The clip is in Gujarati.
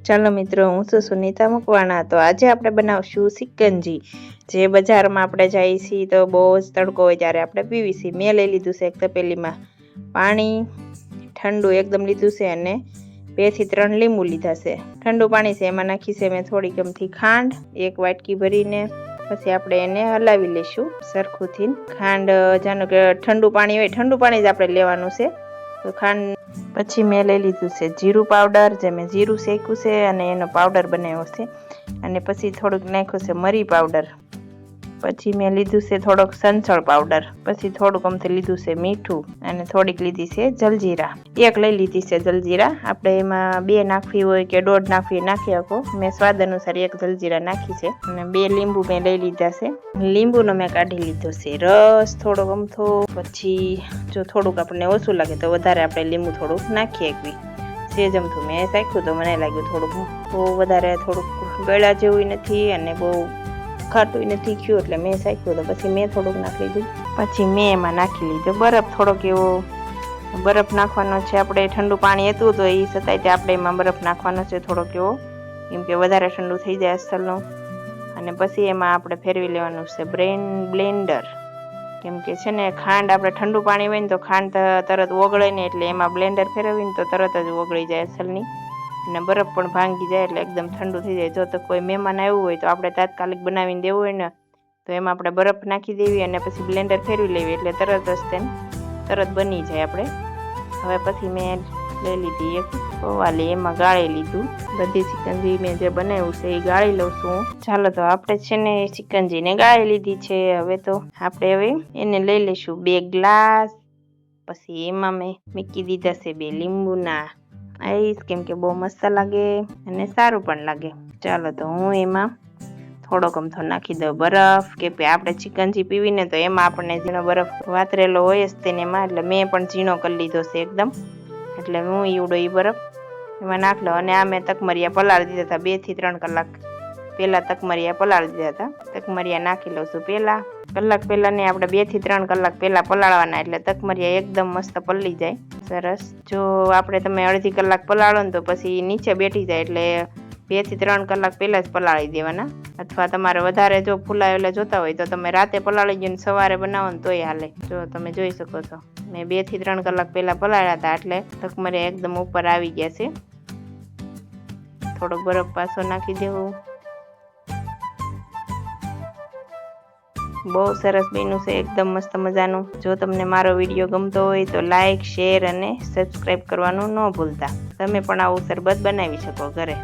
ચાલો મિત્રો, હું છું સુનિતા મકવાણા। તો આજે આપણે બનાવશું સિકંજી, જે બજારમાં આપણે જઈએ છીએ તો બહુ જ તડકો હોય ત્યારે આપણે પીવી છીએ। મેં લઈ લીધું છે એક તપેલીમાં પાણી, ઠંડુ એકદમ લીધું છે અને 2 થી 3 લીંબુ લીધા છે। ઠંડુ પાણી છે, એમાં નાખી છે મેં થોડી ગમથી ખાંડ, એક વાટકી ભરીને પછી આપણે એને હલાવી લઈશું સરખુંથી। ખાંડ જાણો કે ઠંડુ પાણી હોય, ઠંડુ પાણી જ આપણે લેવાનું છે। તો ખાંડ પછી મેં લઈ લીધું છે જીરું પાવડર, જે મેં જીરું શેક્યું છે અને એનો પાવડર બનાવ્યો છે। અને પછી થોડુંક નાખ્યું છે મરી પાવડર, પછી મેં લીધું છે થોડોક સંચળ પાવડર, પછી થોડુંક અમથી લીધું છે મીઠું અને થોડીક લીધી છે જલજીરા, એક લઈ લીધી છે જલજીરા। આપણે એમાં 2 નાખવી હોય કે 1.5 નાખવી નાખી શકો, મેં સ્વાદ અનુસાર 1 જલજીરા નાખી છે। અને 2 લીંબુ મેં લઈ લીધા છે, લીંબુનો મેં કાઢી લીધો છે રસ થોડોક અમથો। પછી જો થોડુંક આપણને ઓછું લાગે તો વધારે આપણે લીંબુ થોડુંક નાખી શકવી। સેજ અમથું મેં શાખ્યું તો મને લાગ્યું થોડુંક બહુ વધારે થોડુંક ગળા જેવું નથી અને બહુ ખાટું નથી થયું, એટલે મેં શાખ્યું તો પછી મેં થોડુંક નાખી લીધું। પછી મેં એમાં નાખી લીધો બરફ, થોડોક એવો બરફ નાખવાનો છે। આપણે ઠંડુ પાણી હતું તો એ છતાંય આપણે એમાં બરફ નાખવાનો છે થોડોક એવો, કેમ કે વધારે ઠંડુ થઈ જાય અસલનું। અને પછી એમાં આપણે ફેરવી લેવાનું છે બ્લેન્ડર, કેમ કે છે ને ખાંડ આપણે ઠંડુ પાણી હોય ને તો ખાંડ તરત ઓગળે ને, એટલે એમાં બ્લેન્ડર ફેરવીને તો તરત જ ઓગળી જાય અસલની, અને બરફ પણ ભાંગી જાય એટલે એકદમ ઠંડુ થઈ જાય। જો તો કોઈ મહેમાન આવ્યું હોય તો આપણે તાત્કાલિક બનાવીને દેવું હોય ને તો એમાં આપણે બરફ નાખી દેવી અને પછી બ્લેન્ડર ફેરવી લેવી, એટલે તરત જ તેને તરત બની જાય આપણે। હવે પછી મેં લઈ લીધી એક પવાલી, એમાં ગાળી લીધું બધી સિકંજી મેં જે બનાવ્યું છે એ ગાળી લઉં છું। ચાલો તો આપણે છે ને સિકંજીને ગાળી લીધી છે। હવે તો આપણે એને લઈ લઈશું 2 ગ્લાસ, પછી એમાં મેં મૂકી દીધા છે 2 લીંબુના આઈસ, કેમ કે બહુ મસ્ત લાગે અને સારું પણ લાગે। ચાલો તો હું એમાં થોડોક અમથો નાખી દઉં બરફ, કે આપણે ચિકનજી પીવીને તો એમાં આપણને ઝીણો બરફ વાતરેલો હોય જ તેનેમાં, એટલે મેં પણ ઝીણો કરી લીધો છે એકદમ, એટલે હું ઈવડો એ બરફ એમાં નાખ લો। અને આ મેં તકમરિયા પલાળી દીધા હતા 2 થી 3 કલાક પહેલાં તકમરિયા પલાળી દીધા હતા। તકમરિયા નાખી લઉં છું કલાક પહેલાં ને આપણે 2 થી 3 કલાક પહેલાં પલાળવાના, એટલે તકમરિયા એકદમ મસ્ત પલળી જાય સરસ। જો આપણે તમે અડધી કલાક પલાળો ને તો પછી નીચે બેઠી જાય, એટલે 2 થી 3 કલાક પહેલાં જ પલાળી દેવાના। અથવા તમારે વધારે જો ફૂલાયેલા જોતા હોય તો તમે રાતે પલાળી ગયો ને સવારે બનાવો ને તોય હાલે। જો તમે જોઈ શકો છો મેં 2 થી 3 કલાક પહેલાં પલાળ્યા હતા, એટલે તકમરિયા એકદમ ઉપર આવી ગયા છે। થોડોક બરફ પાછો નાખી દેવું, બહુ સરસ બન્યું છે એકદમ મસ્ત મજાનું। જો તમને મારો વિડીયો ગમતો હોય તો લાઈક, શેર અને સબસ્ક્રાઈબ કરવાનું ન ભૂલતા। તમે પણ આવું શરબત બનાવી શકો ઘરે।